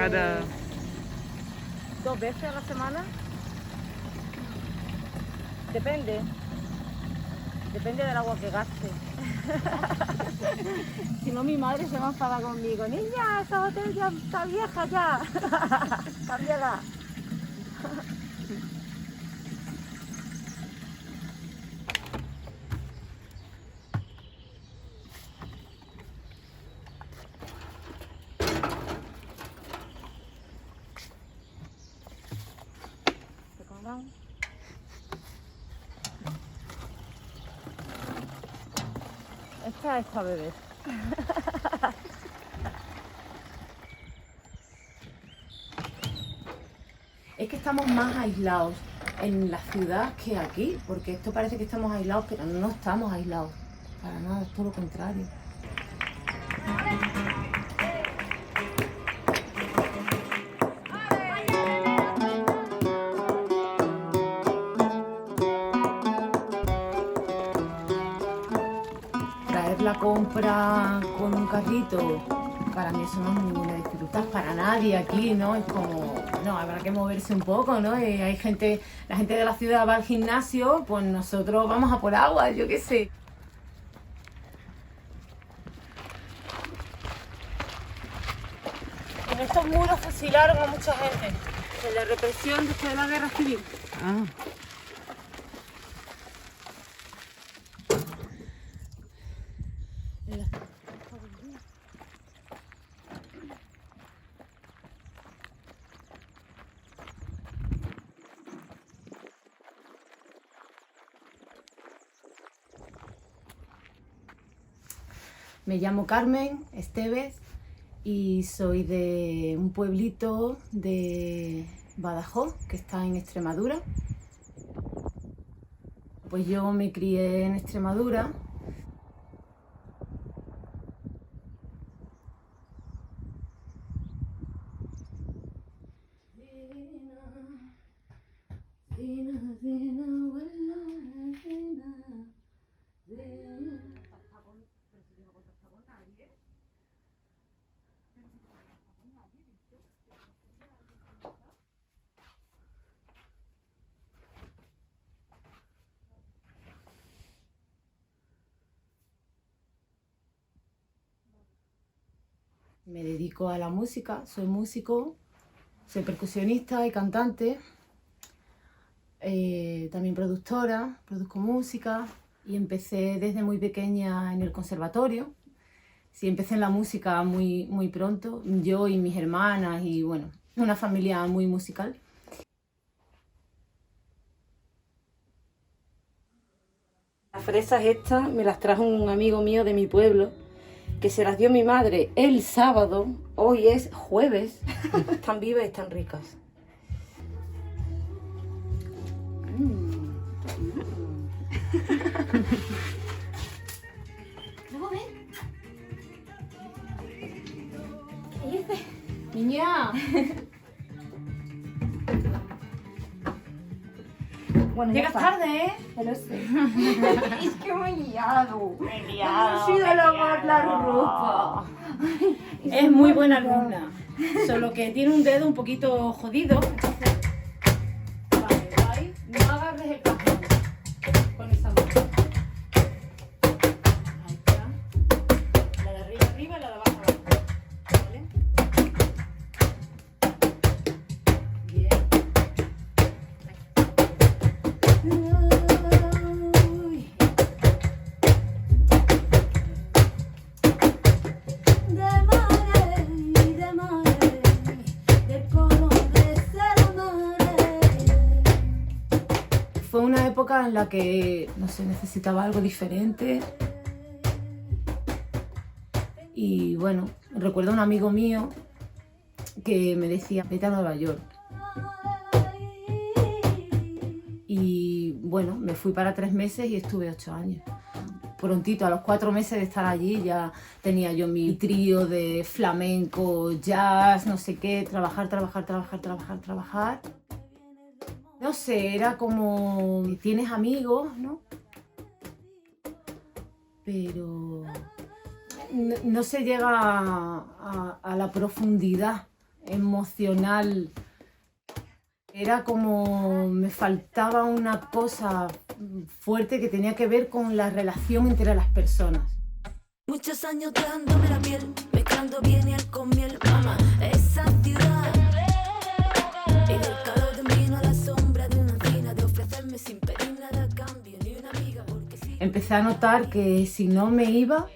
cara. 2 veces a la semana. Depende. Depende del agua que gaste. Si no, mi madre se va a enfadar conmigo. Niña, esa botella está vieja ya. Cámbiala. ¿Se comerán? Esta es para beber. Es que estamos más aislados en la ciudad que aquí, porque esto parece que estamos aislados, pero no estamos aislados. Para nada, es todo lo contrario. Traer la compra con un carrito, para mí eso no es ninguna dificultad, para nadie aquí, ¿no? Es como, no, habrá que moverse un poco, ¿no? Hay gente, la gente de la ciudad va al gimnasio, pues nosotros vamos a por agua, yo qué sé. En estos muros fusilaron a mucha gente. En la represión después de la guerra civil. Ah. Me llamo Carmen Esteves y soy de un pueblito de Badajoz, que está en Extremadura. Pues yo me crié en Extremadura. Me dedico a la música, soy músico, soy percusionista y cantante, también productora, produzco música y empecé desde muy pequeña en el conservatorio. Sí, empecé en la música muy pronto, yo y mis hermanas y bueno, una familia muy musical. Las fresas estas me las trajo un amigo mío de mi pueblo, que se las dio mi madre el sábado. Hoy es jueves. Están vivas y están ricas. Luego ven. ¿Qué dices? Niña. Bueno, Llegas tarde, ¿eh? Ya lo sé. Es que me he liado. No he ido a lavar la ropa. Es muy buena alumna, solo que tiene un dedo un poquito jodido. Vale, ahí, no agarres el cajón con esa mano. Ahí está. La de arriba arriba y la de abajo abajo. ¿Vale? Bien. Uy. Fue una época en la que, no sé, necesitaba algo diferente. Y bueno, recuerdo a un amigo mío que me decía, vete a Nueva York. Y bueno, me fui para 3 meses y estuve 8 años. Prontito, a los 4 meses de estar allí, ya tenía yo mi trío de flamenco, jazz, no sé qué, trabajar. No sé, era como, tienes amigos, ¿no? Pero no se llega a la profundidad emocional. Era como me faltaba una cosa fuerte que tenía que ver con la relación entre las personas. Muchos años dejándome la piel, mezclando bien y con miel, mamá, esa ciudad. Y del calor de vino a la sombra de una encina, de ofrecerme sin pedir nada a cambio, ni una amiga, porque sí. Empecé a notar que si no me iba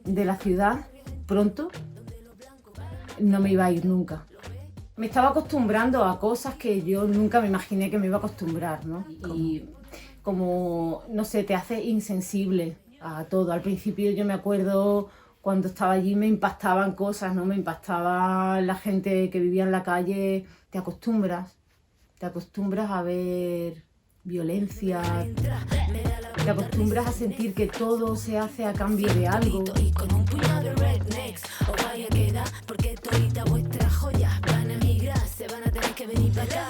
de la ciudad pronto, no me iba a ir nunca. Me estaba acostumbrando a cosas que yo nunca me imaginé que me iba a acostumbrar, ¿no? Y como, no sé, te hace insensible a todo. Al principio yo me acuerdo cuando estaba allí me impactaban cosas, ¿no? Me impactaba la gente que vivía en la calle. Te acostumbras a ver violencia, te acostumbras a sentir que todo se hace a cambio de algo. Y con un puñado de rednecks, o vaya queda, porque todita vuestras joyas van a emigrar, se van a tener que venir para acá.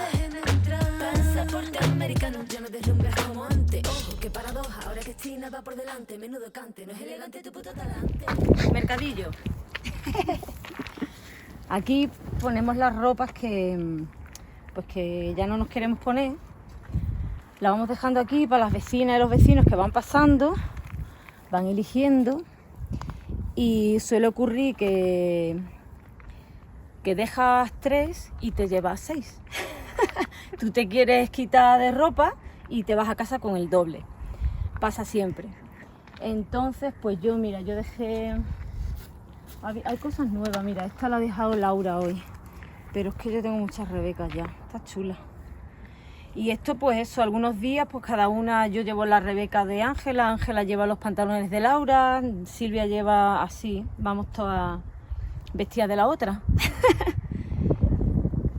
Pasaporte americano, ya no deslumbras como antes. Ojo, qué paradoja, ahora que China va por delante, menudo cante, no es elegante tu puto talante. Mercadillo. Aquí ponemos las ropas que ya no nos queremos poner. La vamos dejando aquí para las vecinas y los vecinos que van pasando, van eligiendo, y suele ocurrir que dejas 3 y te llevas 6. Tú te quieres quitar de ropa y te vas a casa con el doble. Pasa siempre. Entonces, pues yo dejé... Hay cosas nuevas, mira, esta la ha dejado Laura hoy, pero es que yo tengo muchas Rebecas ya, está chula. Y esto, pues eso, algunos días, pues cada una, yo llevo la Rebeca de Ángela, Ángela lleva los pantalones de Laura, Silvia lleva así, vamos todas vestidas de la otra.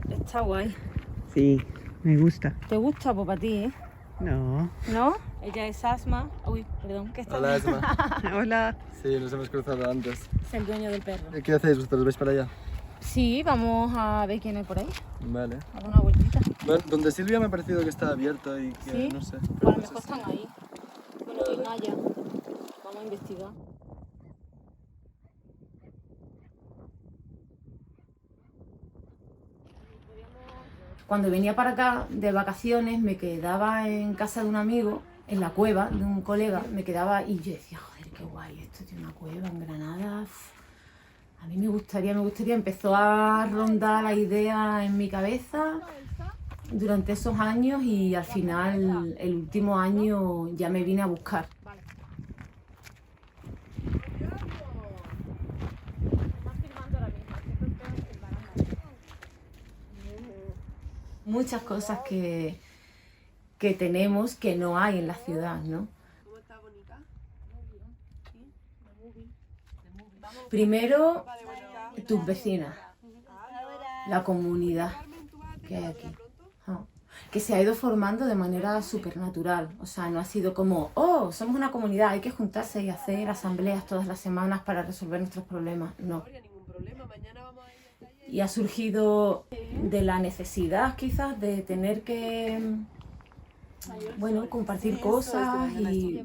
Está guay. Sí, me gusta. ¿Te gusta? Pues para ti, ¿eh? No. ¿No? Ella es Asma. Uy, perdón, ¿qué está? Hola, Esma. Hola. Sí, nos hemos cruzado antes. Es el dueño del perro. ¿Qué hacéis? ¿Vosotros vais para allá? Sí, vamos a ver quién hay por ahí. Vale. A dar una vueltita. Bueno, donde Silvia me ha parecido que está abierto y que ¿Sí? no sé. Pues Pero a lo no sé mejor si- están ahí. Bueno, y Naya. Vamos a investigar. Cuando venía para acá de vacaciones me quedaba en casa de un amigo, en la cueva de un colega, me quedaba y yo decía, joder, qué guay, esto tiene una cueva en Granada. A mí me gustaría, empezó a rondar la idea en mi cabeza durante esos años y al final, el último año, ya me vine a buscar. Muchas cosas que tenemos que no hay en la ciudad, ¿no? Primero, tus vecinas, la comunidad que hay aquí, que se ha ido formando de manera supernatural. O sea, no ha sido como, oh, somos una comunidad, hay que juntarse y hacer asambleas todas las semanas para resolver nuestros problemas. No. Y ha surgido de la necesidad quizás de tener que, bueno, compartir cosas, y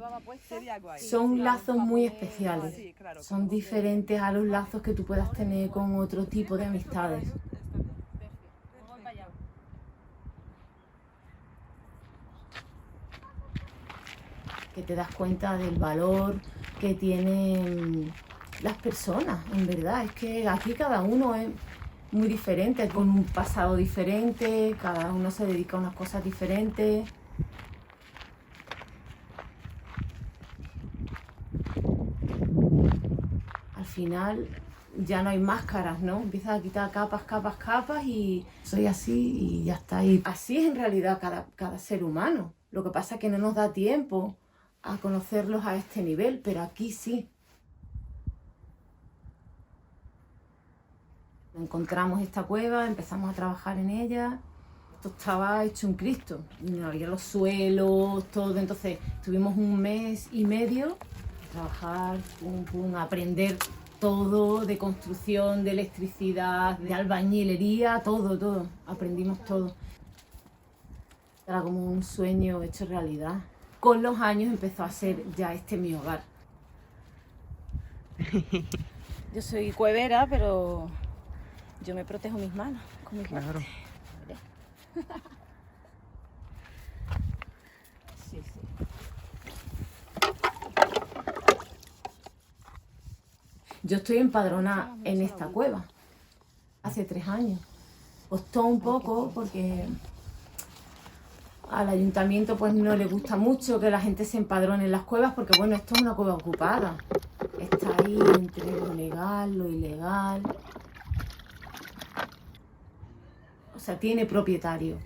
son lazos muy especiales. Son diferentes a los lazos que tú puedas tener con otro tipo de amistades. Que te das cuenta del valor que tienen las personas, en verdad. Es que aquí cada uno es muy diferente, con un pasado diferente, cada uno se dedica a unas cosas diferentes. Al final ya no hay máscaras, ¿no? Empiezas a quitar capas, capas, capas y soy así y ya está. Y así es en realidad cada ser humano. Lo que pasa es que no nos da tiempo a conocerlos a este nivel, pero aquí sí. Encontramos esta cueva, empezamos a trabajar en ella. Esto estaba hecho un Cristo, no había los suelos, todo. Entonces tuvimos un mes y medio a trabajar, pum, pum, a aprender todo de construcción, de electricidad, de albañilería, todo. Aprendimos todo. Era como un sueño hecho realidad. Con los años empezó a ser ya este mi hogar. Yo soy cuevera, pero Yo me protejo mis manos con mis Claro. Sí, sí. Yo estoy empadronada en esta cueva hace 3 años. Costó un poco porque al ayuntamiento pues no le gusta mucho que la gente se empadrone en las cuevas porque bueno, esto es una cueva ocupada. Está ahí entre lo legal, lo ilegal. O sea, tiene propietario,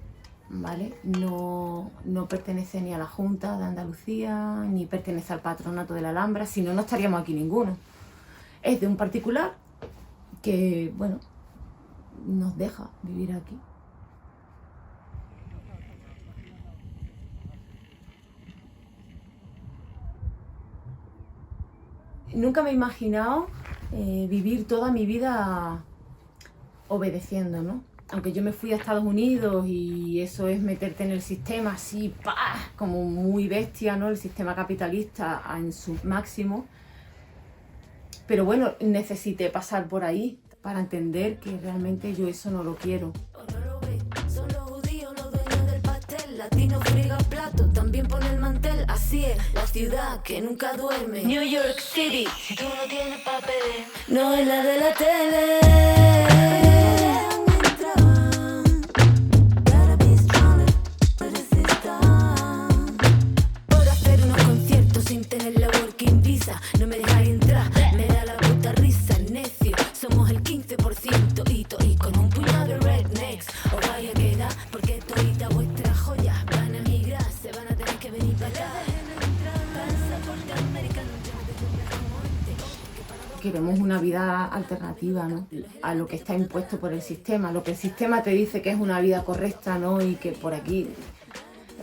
¿vale? No pertenece ni a la Junta de Andalucía, ni pertenece al Patronato de la Alhambra, si no, no estaríamos aquí ninguno. Es de un particular que, bueno, nos deja vivir aquí. Nunca me he imaginado vivir toda mi vida obedeciendo, ¿no? Aunque yo me fui a Estados Unidos y eso es meterte en el sistema así, ¡pah!, como muy bestia, ¿no? El sistema capitalista en su máximo. Pero bueno, necesité pasar por ahí para entender que realmente yo eso no lo quiero. O no lo ve, son los judíos los dueños del pastel. Latino friga plato, también pone el mantel. Así es, la ciudad que nunca duerme. New York City, si tú no tienes papeles, no es la de la tele. Por hacer unos conciertos sin tener la working visa, no me dejáis entrar, me da la puta risa, necio. Somos el 15% y con un puñado de rednecks. Os vais a quedar porque todita vuestras joyas van a migrar, se van a tener que venir para acá. Pasaporte americano, yo no te cumplo como antes. Queremos una vida alternativa, ¿no? A lo que está impuesto por el sistema, lo que el sistema te dice que es una vida correcta, ¿no? Y que por aquí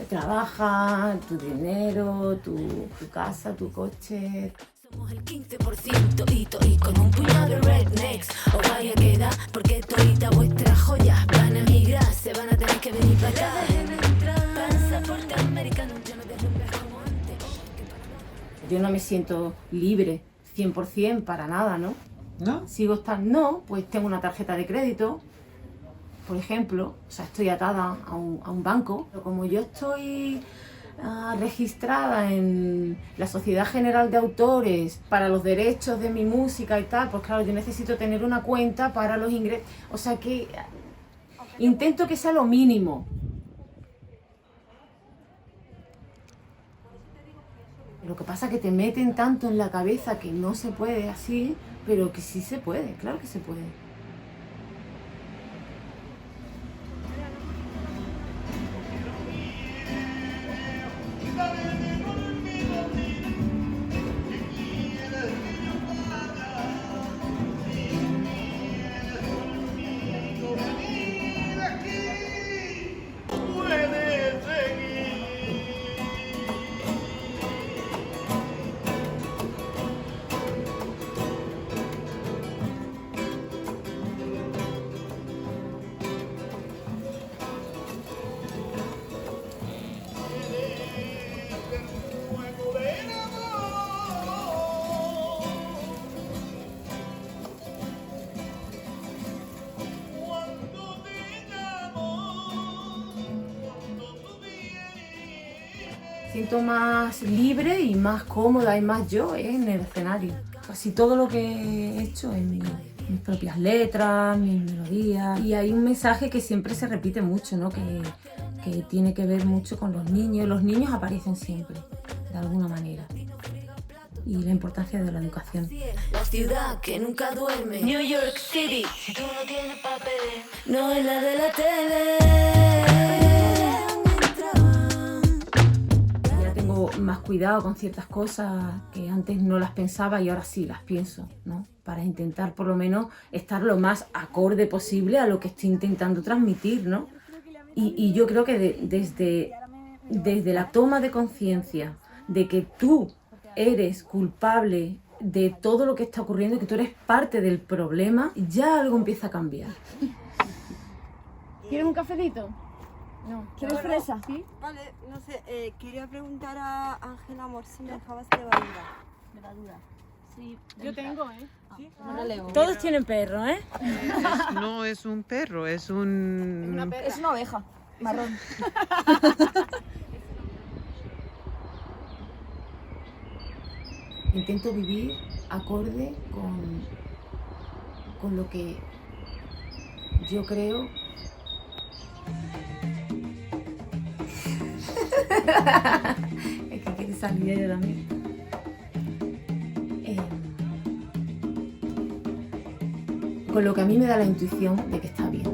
trabajas, tu dinero, tu casa, tu coche. Somos el 15% y con un puñado de rednecks. Os vais a quedar porque todita vuestras joyas van a migrar, se van a tener que venir para acá. Pasaporte americano, yo no te deslumbres como antes. Yo no me siento libre 100% para nada, ¿no? ¿No? Sigo estando, no, pues tengo una tarjeta de crédito, por ejemplo, o sea, estoy atada a un banco, pero como yo estoy registrada en la Sociedad General de Autores para los derechos de mi música y tal, pues claro, yo necesito tener una cuenta para los ingresos, o sea que intento que sea lo mínimo. Lo que pasa es que te meten tanto en la cabeza que no se puede así, pero que sí se puede, claro que se puede. Siento más libre y más cómoda y más yo en el escenario. Casi todo lo que he hecho en mis propias letras, mis melodías. Y hay un mensaje que siempre se repite mucho, ¿no? Que tiene que ver mucho con los niños. Los niños aparecen siempre, de alguna manera. Y la importancia de la educación. La ciudad que nunca duerme. New York City, si tú no tienes papeles, no es la de la tele. Tengo más cuidado con ciertas cosas que antes no las pensaba y ahora sí las pienso, ¿no? Para intentar por lo menos estar lo más acorde posible a lo que estoy intentando transmitir, ¿no? Y yo creo que desde la toma de conciencia de que tú eres culpable de todo lo que está ocurriendo, que tú eres parte del problema, ya algo empieza a cambiar. ¿Quieres un cafecito? No. ¿Quieres fresa? ¿Sí? Vale, no sé, quería preguntar a Ángela Amor si me dejabas levadura. Levadura. Sí. Sí. Yo tengo, ¿eh? ¿Sí? Todos tienen perro, ¿eh? No es un perro, es un... Es una oveja marrón. Intento vivir acorde con lo que yo creo. Es que quiere salir ella también. Con lo que a mí me da la intuición de que está bien.